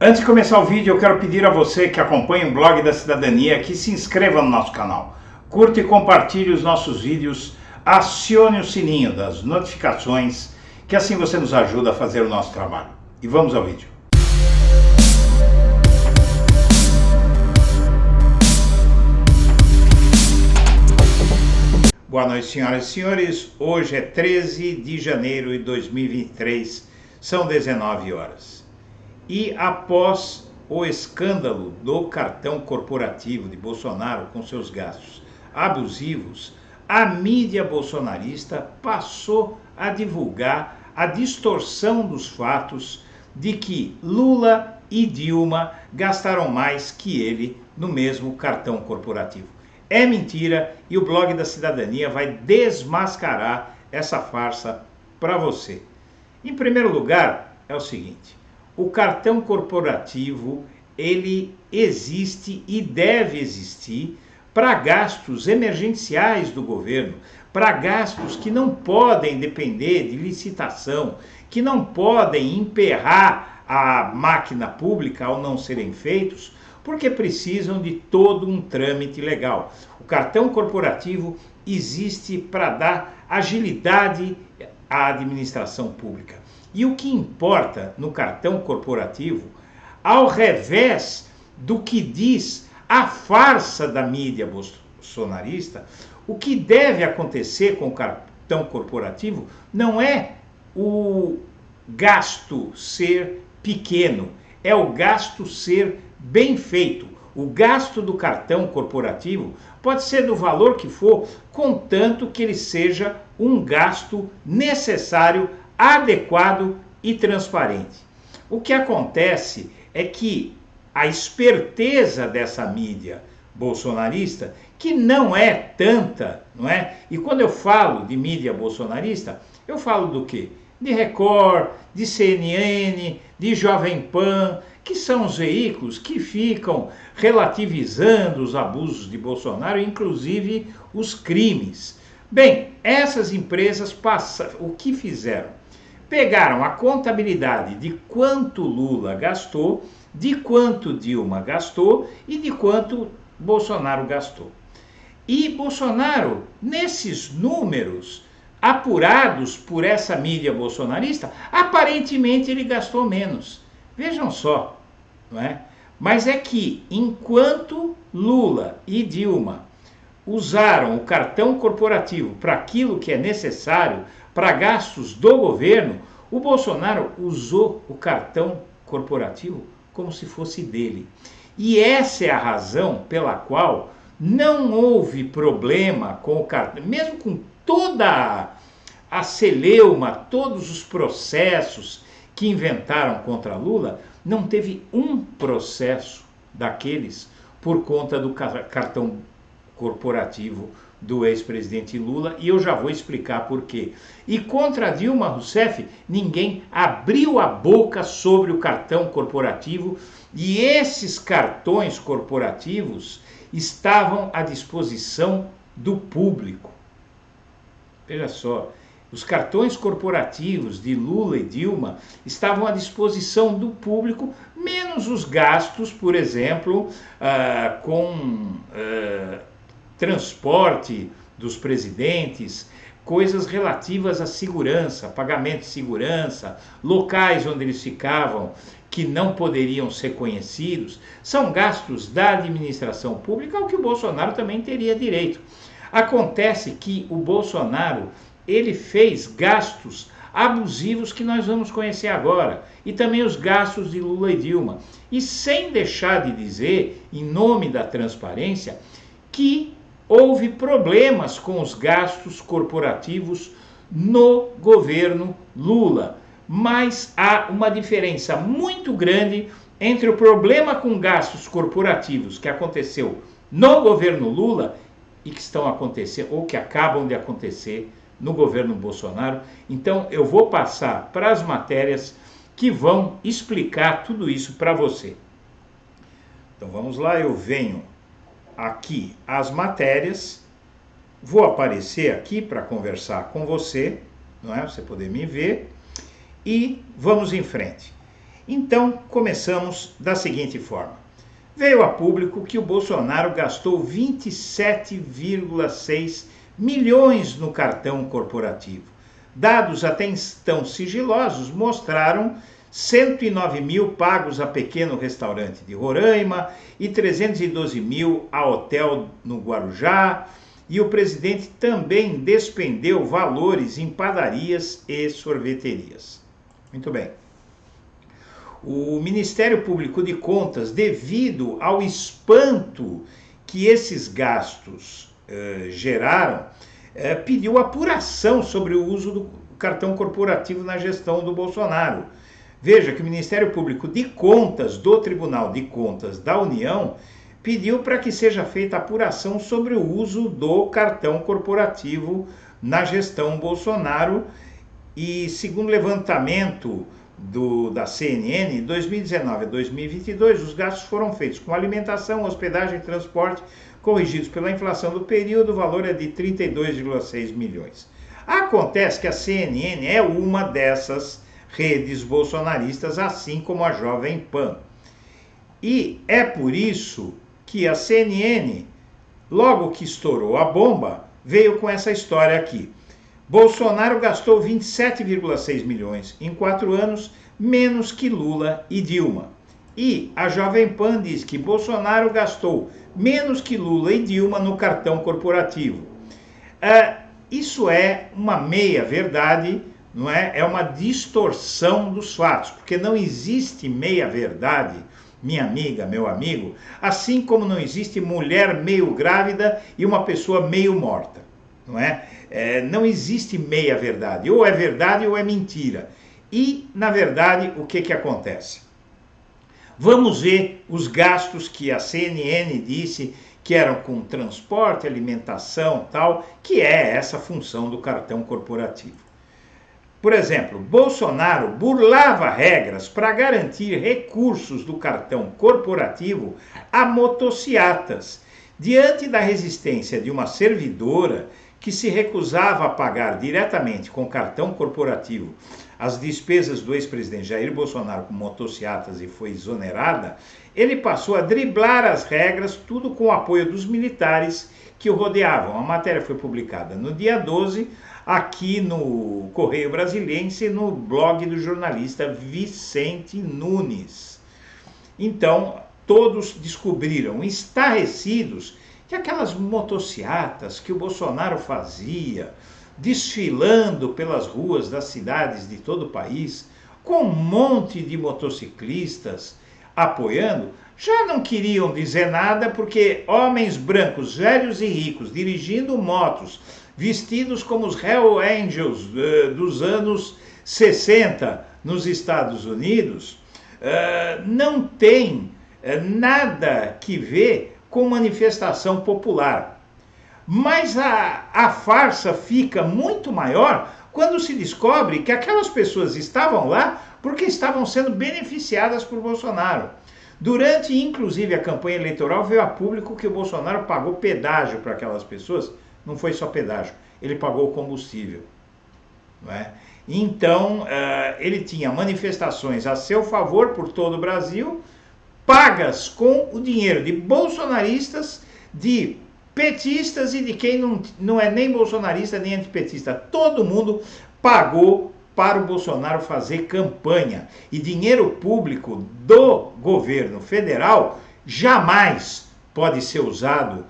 Antes de começar o vídeo, eu quero pedir a você que acompanha o Blog da Cidadania que se inscreva no nosso canal, curta e compartilhe os nossos vídeos, acione o sininho das notificações, que assim você nos ajuda a fazer o nosso trabalho. E vamos ao vídeo. Boa noite, senhoras e senhores. Hoje é 13 de janeiro de 2023, são 19 horas. E após o escândalo do cartão corporativo de Bolsonaro com seus gastos abusivos, a mídia bolsonarista passou a divulgar a distorção dos fatos de que Lula e Dilma gastaram mais que ele no mesmo cartão corporativo. É mentira e o Blog da Cidadania vai desmascarar essa farsa para você. Em primeiro lugar, é o seguinte: o cartão corporativo, ele existe e deve existir para gastos emergenciais do governo, para gastos que não podem depender de licitação, que não podem emperrar a máquina pública ao não serem feitos, porque precisam de todo um trâmite legal. O cartão corporativo existe para dar agilidade à administração pública. E o que importa no cartão corporativo, ao revés do que diz a farsa da mídia bolsonarista, o que deve acontecer com o cartão corporativo não é o gasto ser pequeno, é o gasto ser bem feito. O gasto do cartão corporativo pode ser do valor que for, contanto que ele seja um gasto necessário, adequado e transparente. O que acontece é que a esperteza dessa mídia bolsonarista, que não é tanta, não é? E quando eu falo de mídia bolsonarista, eu falo do quê? De Record, de CNN, de Jovem Pan, que são os veículos que ficam relativizando os abusos de Bolsonaro, inclusive os crimes. Bem, essas empresas o que fizeram? Pegaram a contabilidade de quanto Lula gastou, de quanto Dilma gastou e de quanto Bolsonaro gastou. E Bolsonaro, nesses números apurados por essa mídia bolsonarista, aparentemente ele gastou menos. Vejam só, não é? Mas é que enquanto Lula e Dilma usaram o cartão corporativo para aquilo que é necessário para gastos do governo, o Bolsonaro usou o cartão corporativo como se fosse dele. E essa é a razão pela qual não houve problema com o cartão, mesmo com toda a celeuma, todos os processos que inventaram contra Lula, não teve um processo daqueles por conta do cartão corporativo do ex-presidente Lula, e eu já vou explicar por quê. E contra Dilma Rousseff, ninguém abriu a boca sobre o cartão corporativo, e esses cartões corporativos estavam à disposição do público. Veja só, os cartões corporativos de Lula e Dilma estavam à disposição do público, menos os gastos, por exemplo, com transporte dos presidentes, coisas relativas à segurança, pagamento de segurança, locais onde eles ficavam que não poderiam ser conhecidos, são gastos da administração pública, ao que o Bolsonaro também teria direito. Acontece que o Bolsonaro, ele fez gastos abusivos que nós vamos conhecer agora, e também os gastos de Lula e Dilma, e sem deixar de dizer, em nome da transparência, que houve problemas com os gastos corporativos no governo Lula. Mas há uma diferença muito grande entre o problema com gastos corporativos que aconteceu no governo Lula e que estão acontecendo, ou que acabam de acontecer no governo Bolsonaro. Então eu vou passar para as matérias que vão explicar tudo isso para você. Então vamos lá, eu venho aqui as matérias, vou aparecer aqui para conversar com você, não é? Você poder me ver, e vamos em frente. Então, começamos da seguinte forma. Veio a público que o Bolsonaro gastou 27,6 milhões no cartão corporativo. Dados até então sigilosos mostraram 109 mil pagos a pequeno restaurante de Roraima e 312 mil a hotel no Guarujá. E o presidente também despendeu valores em padarias e sorveterias. Muito bem. O Ministério Público de Contas, devido ao espanto que esses gastos geraram, pediu apuração sobre o uso do cartão corporativo na gestão do Bolsonaro. Veja que o Ministério Público de Contas do Tribunal de Contas da União pediu para que seja feita apuração sobre o uso do cartão corporativo na gestão Bolsonaro. E segundo o levantamento da CNN, de 2019 a 2022, os gastos foram feitos com alimentação, hospedagem e transporte, corrigidos pela inflação do período, o valor é de 32,6 milhões. Acontece que a CNN é uma dessas redes bolsonaristas, assim como a Jovem Pan. E é por isso que a CNN, logo que estourou a bomba, veio com essa história aqui. Bolsonaro gastou 27,6 milhões em 4 anos, menos que Lula e Dilma. E a Jovem Pan diz que Bolsonaro gastou menos que Lula e Dilma no cartão corporativo. Isso é uma meia-verdade, não é? É uma distorção dos fatos, porque não existe meia-verdade, minha amiga, meu amigo, assim como não existe mulher meio grávida e uma pessoa meio morta. Não é? Não existe meia verdade, ou é verdade ou é mentira. E, na verdade, o que acontece? Vamos ver os gastos que a CNN disse que eram com transporte, alimentação, tal, que é essa função do cartão corporativo. Por exemplo, Bolsonaro burlava regras para garantir recursos do cartão corporativo a motociatas, diante da resistência de uma servidora que se recusava a pagar diretamente com cartão corporativo as despesas do ex-presidente Jair Bolsonaro com motociatas e foi exonerada. Ele passou a driblar as regras, tudo com o apoio dos militares que o rodeavam. A matéria foi publicada no dia 12, aqui no Correio Brasiliense, no blog do jornalista Vicente Nunes. Então, todos descobriram, estarrecidos, que aquelas motociatas que o Bolsonaro fazia, desfilando pelas ruas das cidades de todo o país, com um monte de motociclistas apoiando, já não queriam dizer nada porque homens brancos, velhos e ricos, dirigindo motos, vestidos como os Hell Angels dos anos 60 nos Estados Unidos, não tem nada que ver com manifestação popular. Mas a farsa fica muito maior quando se descobre que aquelas pessoas estavam lá porque estavam sendo beneficiadas por Bolsonaro. Durante, inclusive, a campanha eleitoral, veio a público que o Bolsonaro pagou pedágio para aquelas pessoas. Não foi só pedágio, ele pagou o combustível. Não é? Então, ele tinha manifestações a seu favor por todo o Brasil, pagas com o dinheiro de bolsonaristas, de petistas e de quem não é nem bolsonarista nem antipetista. Todo mundo pagou para o Bolsonaro fazer campanha. E dinheiro público do governo federal jamais pode ser usado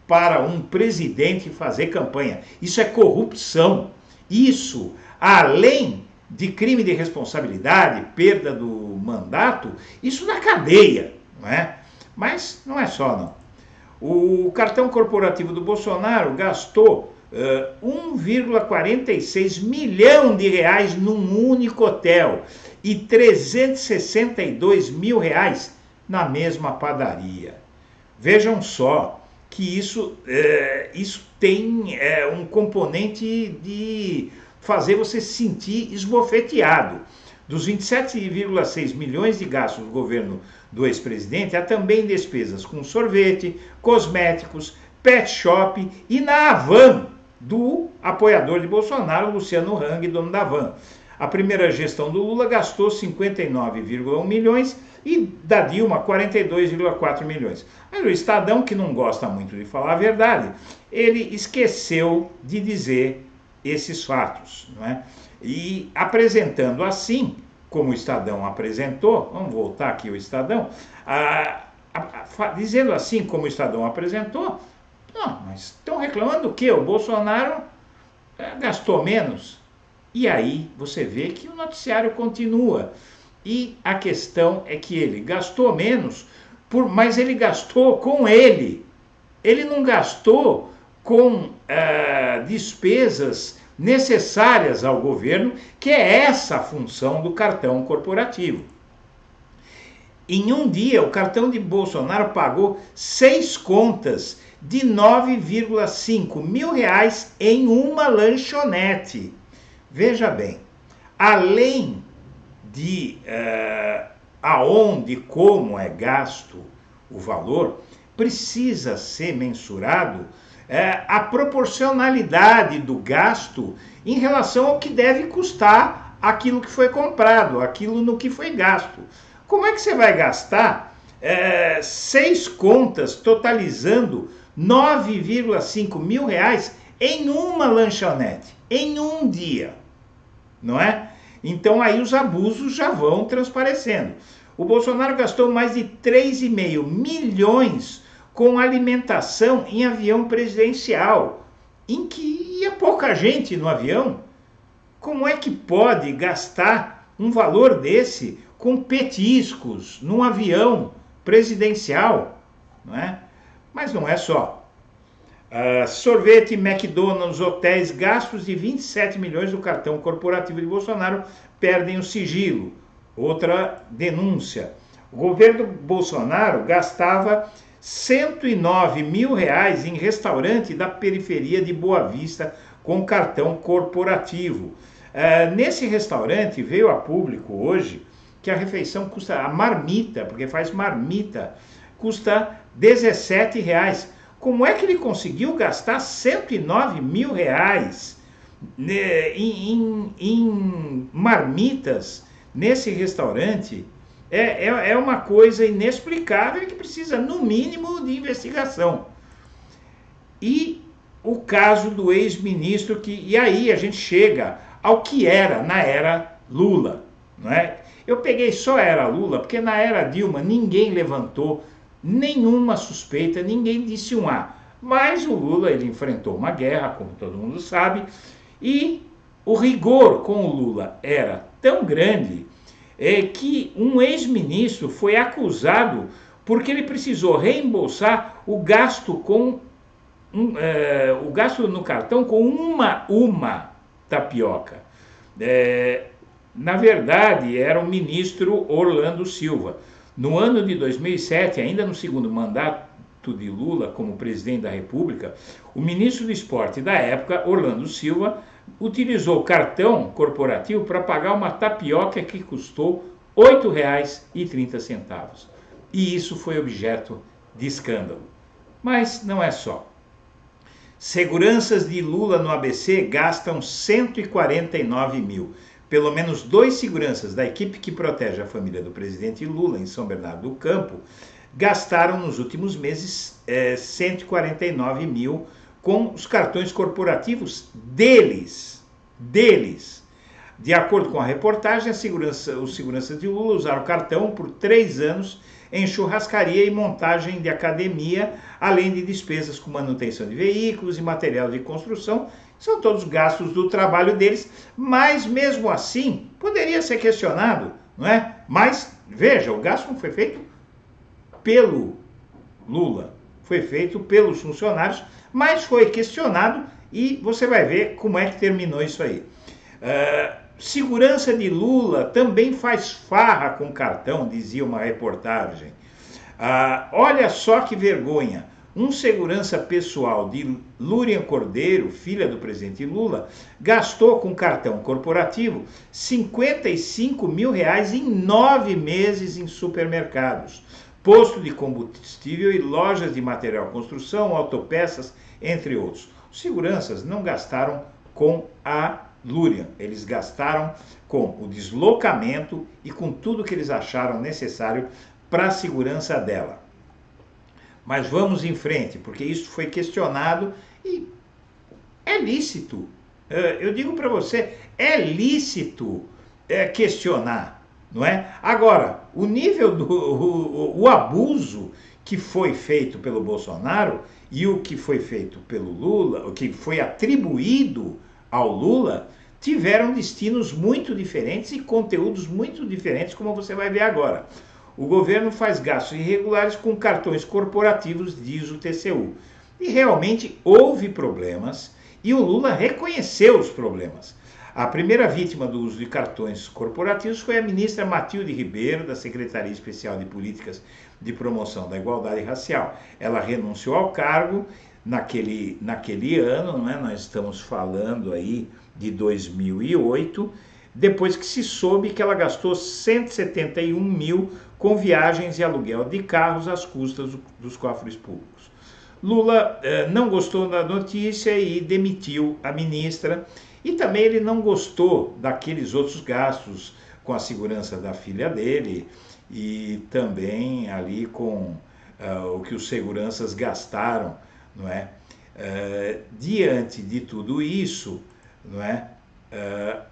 para um presidente fazer campanha. Isso é corrupção. Isso, além de crime de responsabilidade, perda do mandato, isso na cadeia, não é? Mas não é só, não. O cartão corporativo do Bolsonaro gastou 1,46 milhão de reais num único hotel e 362 mil reais na mesma padaria. Vejam só que isso tem um componente de fazer você se sentir esbofeteado. Dos 27,6 milhões de gastos do governo do ex-presidente, há também despesas com sorvete, cosméticos, pet shop e na Havan, do apoiador de Bolsonaro, Luciano Hang, dono da Havan. A primeira gestão do Lula gastou 59,1 milhões e da Dilma 42,4 milhões. Mas o Estadão, que não gosta muito de falar a verdade, ele esqueceu de dizer esses fatos, não é? E apresentando assim, como o Estadão apresentou, vamos voltar aqui ao Estadão, dizendo assim como o Estadão apresentou, não, mas estão reclamando do quê? O Bolsonaro gastou menos. E aí você vê que o noticiário continua. E a questão é que ele gastou menos, mas ele gastou com ele. Ele não gastou com despesas necessárias ao governo, que é essa a função do cartão corporativo. Em um dia, o cartão de Bolsonaro pagou 6 contas de 9,5 mil reais em uma lanchonete. Veja bem, além de aonde e como é gasto o valor, precisa ser mensurado a proporcionalidade do gasto em relação ao que deve custar aquilo que foi comprado, aquilo no que foi gasto. Como é que você vai gastar 6 contas totalizando 9,5 mil reais em uma lanchonete, em um dia, não é? Então aí os abusos já vão transparecendo. O Bolsonaro gastou mais de 3,5 milhões com alimentação em avião presidencial, em que ia pouca gente no avião. Como é que pode gastar um valor desse com petiscos num avião presidencial, não é? Mas não é só. Sorvete, McDonald's, hotéis, gastos de 27 milhões do cartão corporativo de Bolsonaro perdem o sigilo. Outra denúncia. O governo Bolsonaro gastava 109 mil reais em restaurante da periferia de Boa Vista com cartão corporativo. Nesse restaurante veio a público hoje que a refeição custa, a marmita, porque faz marmita, custa 17 reais. Como é que ele conseguiu gastar 109 mil reais em marmitas nesse restaurante? É uma coisa inexplicável que precisa, no mínimo, de investigação. E o caso do ex-ministro, e aí a gente chega ao que era na era Lula, não é? Eu peguei só a era Lula, porque na era Dilma ninguém levantou nenhuma suspeita, ninguém disse um A. Mas o Lula, ele enfrentou uma guerra, como todo mundo sabe, e o rigor com o Lula era tão grande que um ex-ministro foi acusado porque ele precisou reembolsar o gasto o gasto no cartão com uma tapioca. Na verdade, era o ministro Orlando Silva. No ano de 2007, ainda no segundo mandato de Lula como presidente da República, o ministro do Esporte da época, Orlando Silva, utilizou o cartão corporativo para pagar uma tapioca que custou R$ 8,30. E isso foi objeto de escândalo. Mas não é só. Seguranças de Lula no ABC gastam 149 mil. Pelo menos 2 seguranças da equipe que protege a família do presidente Lula em São Bernardo do Campo gastaram nos últimos meses 149 mil com os cartões corporativos deles. De acordo com a reportagem, os seguranças de Lula usaram o cartão por 3 anos em churrascaria e montagem de academia, além de despesas com manutenção de veículos e material de construção. São todos gastos do trabalho deles, mas mesmo assim poderia ser questionado, não é? Mas veja, o gasto não foi feito pelo Lula, foi feito pelos funcionários, mas foi questionado e você vai ver como é que terminou isso aí. Segurança de Lula também faz farra com cartão, dizia uma reportagem. Olha só que vergonha. Um segurança pessoal de Lúria Cordeiro, filha do presidente Lula, gastou com cartão corporativo 55 mil reais em 9 meses em supermercados, posto de combustível e lojas de material de construção, autopeças, entre outros. Os seguranças não gastaram com a Lúria. Eles gastaram com o deslocamento e com tudo que eles acharam necessário para a segurança dela. Mas vamos em frente, porque isso foi questionado e é lícito. Eu digo para você, é lícito questionar, não é? Agora, o nível o abuso que foi feito pelo Bolsonaro e o que foi feito pelo Lula, o que foi atribuído ao Lula, tiveram destinos muito diferentes e conteúdos muito diferentes, como você vai ver agora. O governo faz gastos irregulares com cartões corporativos, diz o TCU. E realmente houve problemas e o Lula reconheceu os problemas. A primeira vítima do uso de cartões corporativos foi a ministra Matilde Ribeiro, da Secretaria Especial de Políticas de Promoção da Igualdade Racial. Ela renunciou ao cargo naquele ano, não é? Nós estamos falando aí de 2008, depois que se soube que ela gastou 171 mil com viagens e aluguel de carros às custas dos cofres públicos. Lula não gostou da notícia e demitiu a ministra, e também ele não gostou daqueles outros gastos com a segurança da filha dele e também ali com o que os seguranças gastaram, não é? Diante de tudo isso, não é?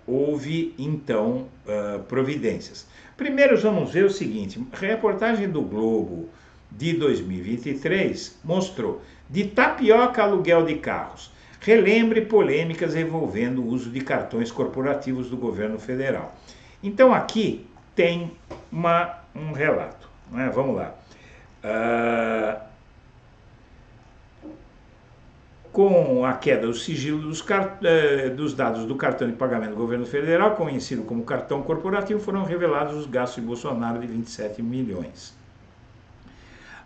Houve então providências. Primeiro vamos ver o seguinte: a reportagem do Globo de 2023 mostrou: de tapioca a aluguel de carros, relembre polêmicas envolvendo o uso de cartões corporativos do governo federal. Então aqui tem um relato, não é? Vamos lá. Com a queda do sigilo dos dados do cartão de pagamento do governo federal, conhecido como cartão corporativo, foram revelados os gastos de Bolsonaro de 27 milhões.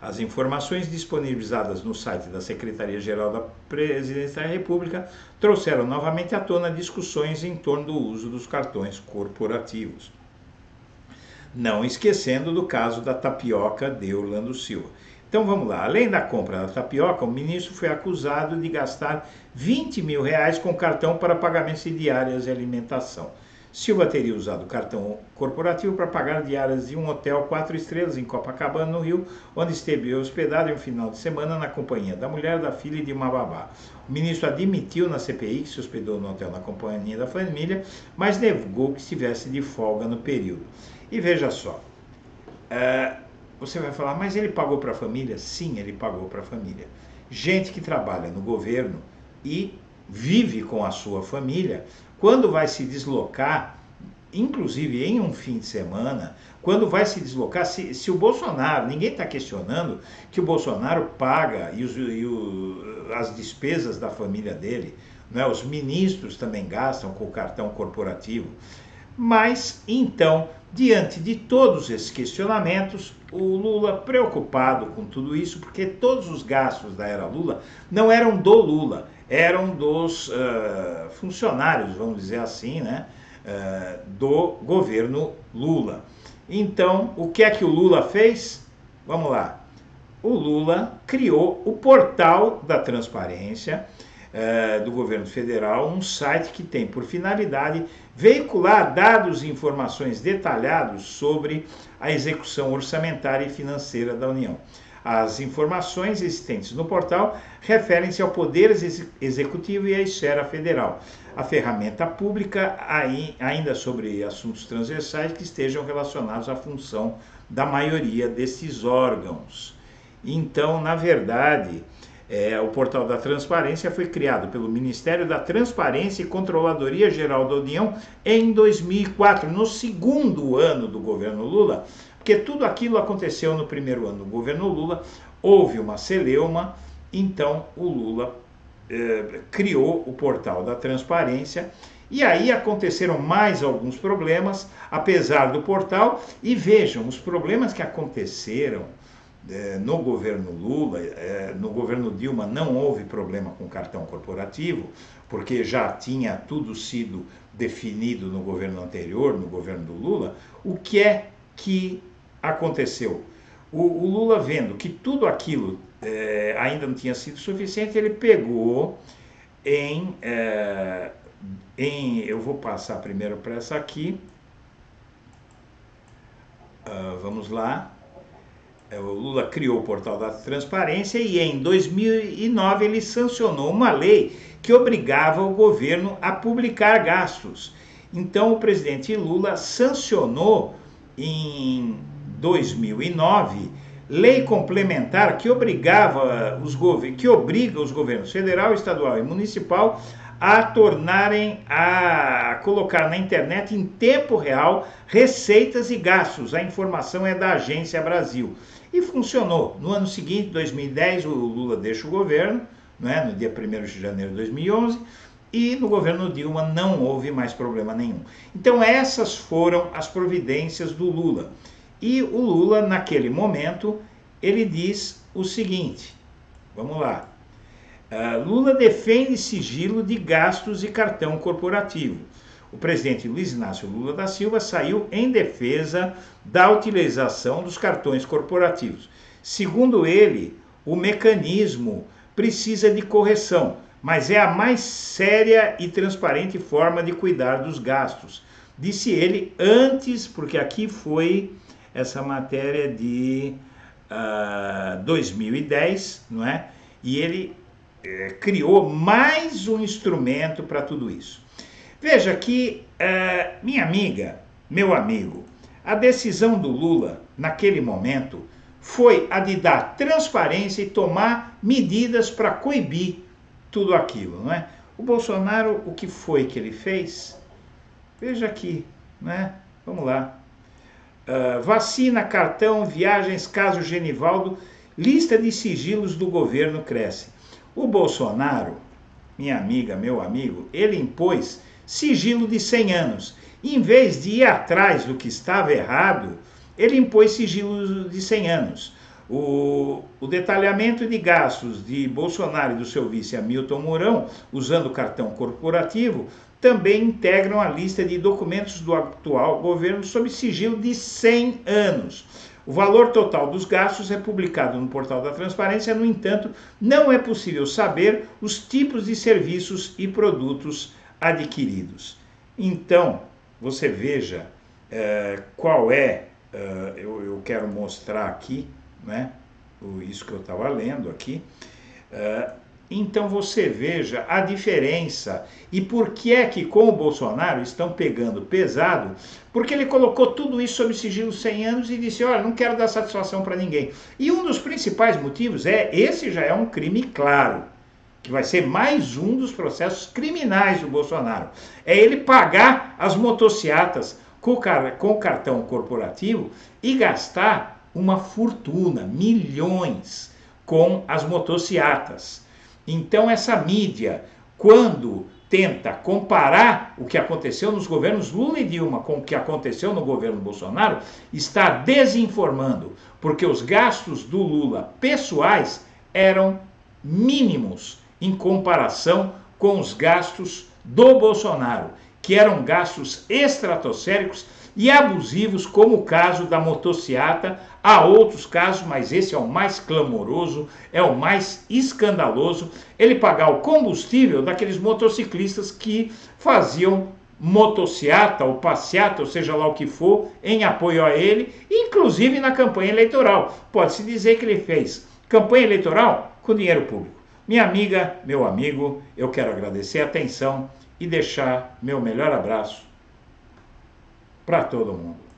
As informações disponibilizadas no site da Secretaria-Geral da Presidência da República trouxeram novamente à tona discussões em torno do uso dos cartões corporativos. Não esquecendo do caso da tapioca de Orlando Silva. Então vamos lá, além da compra da tapioca, o ministro foi acusado de gastar 20 mil reais com cartão para pagamentos de diárias e alimentação. Silva teria usado o cartão corporativo para pagar diárias de um hotel 4 estrelas em Copacabana, no Rio, onde esteve hospedado em um final de semana na companhia da mulher, da filha e de uma babá. O ministro admitiu na CPI que se hospedou no hotel na companhia da família, mas negou que estivesse de folga no período. E veja só, você vai falar, mas ele pagou para a família? Sim, ele pagou para a família. Gente que trabalha no governo e vive com a sua família, quando vai se deslocar, inclusive em um fim de semana, quando vai se deslocar, se o Bolsonaro, ninguém está questionando que o Bolsonaro paga as despesas da família dele, né? Os ministros também gastam com o cartão corporativo. Mas, então, diante de todos esses questionamentos, o Lula, preocupado com tudo isso, porque todos os gastos da era Lula não eram do Lula, eram dos funcionários, vamos dizer assim, né, do governo Lula. Então, o que é que o Lula fez? Vamos lá. O Lula criou o Portal da Transparência do governo federal, um site que tem por finalidade veicular dados e informações detalhados sobre a execução orçamentária e financeira da União. As informações existentes no portal referem-se ao Poder Executivo e à esfera federal. A ferramenta pública ainda sobre assuntos transversais que estejam relacionados à função da maioria desses órgãos. Então, na verdade, o Portal da Transparência foi criado pelo Ministério da Transparência e Controladoria Geral da União em 2004, no segundo ano do governo Lula, porque tudo aquilo aconteceu no primeiro ano do governo Lula, houve uma celeuma, então o Lula criou o Portal da Transparência, e aí aconteceram mais alguns problemas, apesar do portal, e vejam, os problemas que aconteceram no governo Lula, no governo Dilma não houve problema com cartão corporativo, porque já tinha tudo sido definido no governo anterior, no governo do Lula. O que é que aconteceu? O Lula, vendo que tudo aquilo ainda não tinha sido suficiente, ele pegou eu vou passar primeiro para essa aqui. Vamos lá. O Lula criou o portal da transparência e em 2009 ele sancionou uma lei que obrigava o governo a publicar gastos. Então o presidente Lula sancionou em 2009 lei complementar que obriga os governos federal, estadual e municipal a colocar na internet em tempo real receitas e gastos. A informação é da Agência Brasil. E funcionou. No ano seguinte, 2010, o Lula deixa o governo, né, no dia 1º de janeiro de 2011, e no governo Dilma não houve mais problema nenhum. Então essas foram as providências do Lula. E o Lula, naquele momento, ele diz o seguinte, vamos lá. Lula defende sigilo de gastos e cartão corporativo. O presidente Luiz Inácio Lula da Silva saiu em defesa da utilização dos cartões corporativos. Segundo ele, o mecanismo precisa de correção, mas é a mais séria e transparente forma de cuidar dos gastos. Disse ele antes, porque aqui foi essa matéria de 2010, não é? E ele criou mais um instrumento para tudo isso. Veja que, minha amiga, meu amigo, a decisão do Lula, naquele momento, foi a de dar transparência e tomar medidas para coibir tudo aquilo, não é? O Bolsonaro, o que foi que ele fez? Veja aqui, né? Vamos lá. Vacina, cartão, viagens, caso Genivaldo, lista de sigilos do governo cresce. O Bolsonaro, minha amiga, meu amigo, ele impôs sigilo de 100 anos. Em vez de ir atrás do que estava errado, ele impôs sigilo de 100 anos. O detalhamento de gastos de Bolsonaro e do seu vice Hamilton Mourão, usando o cartão corporativo, também integram a lista de documentos do atual governo sob sigilo de 100 anos. O valor total dos gastos é publicado no portal da transparência, no entanto, não é possível saber os tipos de serviços e produtos adquiridos. Então, você veja qual é, eu quero mostrar aqui, né, isso que eu estava lendo aqui. Então você veja a diferença e por que é que com o Bolsonaro estão pegando pesado, porque ele colocou tudo isso sob sigilo 100 anos e disse, olha, não quero dar satisfação para ninguém. E um dos principais motivos esse já é um crime claro, que vai ser mais um dos processos criminais do Bolsonaro. É ele pagar as motociatas com o cartão corporativo e gastar uma fortuna, milhões, com as motociatas. Então essa mídia, quando tenta comparar o que aconteceu nos governos Lula e Dilma com o que aconteceu no governo Bolsonaro, está desinformando, porque os gastos do Lula pessoais eram mínimos em comparação com os gastos do Bolsonaro, que eram gastos estratosféricos e abusivos, como o caso da motociata. Há outros casos, mas esse é o mais clamoroso, é o mais escandaloso, ele pagar o combustível daqueles motociclistas que faziam motociata ou passeata, ou seja lá o que for, em apoio a ele, inclusive na campanha eleitoral. Pode-se dizer que ele fez campanha eleitoral com dinheiro público. Minha amiga, meu amigo, eu quero agradecer a atenção e deixar meu melhor abraço para todo mundo.